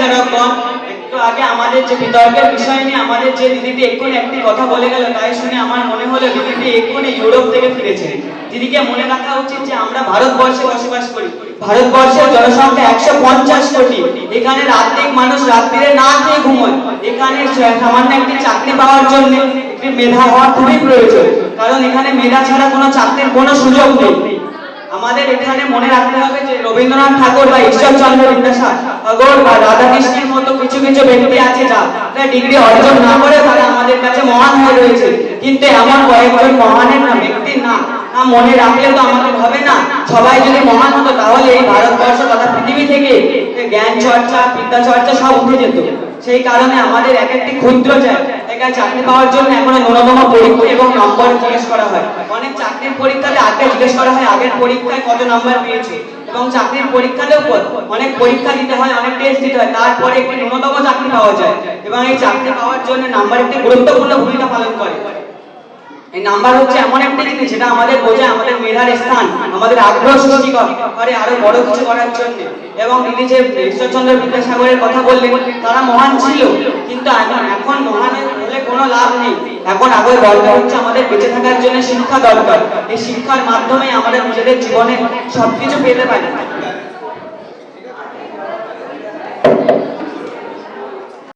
বিচারকগণ, একটু আগে আমাদের যে বিতর্কের বিষয় নিয়ে আমাদের যে দিদিটি এক্ষুনি একটি কথা বলে গেল, তাই শুনে আমার মনে হলো দিদিটি এক্ষুনি ইউরোপ থেকে ফিরেছেন। দিদিকে মনে রাখা উচিত যে আমরা ভারতবর্ষে বসবাস করি। ভারতবর্ষের জনসংখ্যা 150 কোটি। এখানে রাত্রিক মানুষ রাত্রিরে না খেয়ে ঘুমোয়। এখানে সামান্য একটি চাকরি পাওয়ার জন্য একটি মেধা হওয়া খুবই প্রয়োজন, কারণ এখানে মেধা ছাড়া কোনো চাকরির কোনো সুযোগ নেই। আমাদের এখানে মনে রাখতে হবে যে রবীন্দ্রনাথ ঠাকুর বা ঈশ্বরচন্দ্র বিদ্যাসাগর বা রাধাকৃষ্ণের মতো কিছু কিছু ব্যক্তি আছে যারা ডিগ্রি অর্জন না করে তারা আমাদের কাছে মহান হয়ে রয়েছে, কিন্তু এমন কয়েকজন মহানের ব্যক্তির না মনে রাখলে তো আমাদের হবে না। সবাই যদি মহান হতো তাহলে এই ভারতবর্ষ তথা পৃথিবী থেকে জ্ঞান চর্চা বিদ্যা চর্চা সব উঠে যেত। সেই কারণে আমাদের এক একটি ক্ষুদ্র জায়গায় চাকরি পাওয়ার জন্য এখনো ন্যূনতম পরীক্ষা এবং নম্বর জিজ্ঞেস করা হয়। অনেক চাকরির পরীক্ষাতে আগে জিজ্ঞেস করা হয় আগের পরীক্ষায় কত নম্বর পেয়েছে, এবং চাকরির পরীক্ষাতেও অনেক পরীক্ষা দিতে হয়, অনেক টেস্ট দিতে হয়, তারপরে একটি ন্যূনতম চাকরি পাওয়া যায়। এবং এই চাকরি পাওয়ার জন্য নাম্বার একটি গুরুত্বপূর্ণ ভূমিকা পালন করে। এই নাম্বার হচ্ছে এমন একটা জিনিস যেটা আমাদের বোঝায় আমাদের মেধার স্থান, আমাদের আগ্রহ সৃষ্টি করে আরো বড় কিছু করার জন্য। এবং দিদি যে ঈশ্বরচন্দ্র বিদ্যাসাগরের কথা বললেন, তারা মহান ছিল, কিন্তু এখন মহান হলে কোনো লাভ নেই। এখন আগে দরকার হচ্ছে আমাদের বেঁচে থাকার জন্য শিক্ষা দরকার। এই শিক্ষার মাধ্যমে আমাদের নিজেদের জীবনে সবকিছু পেতে পারি।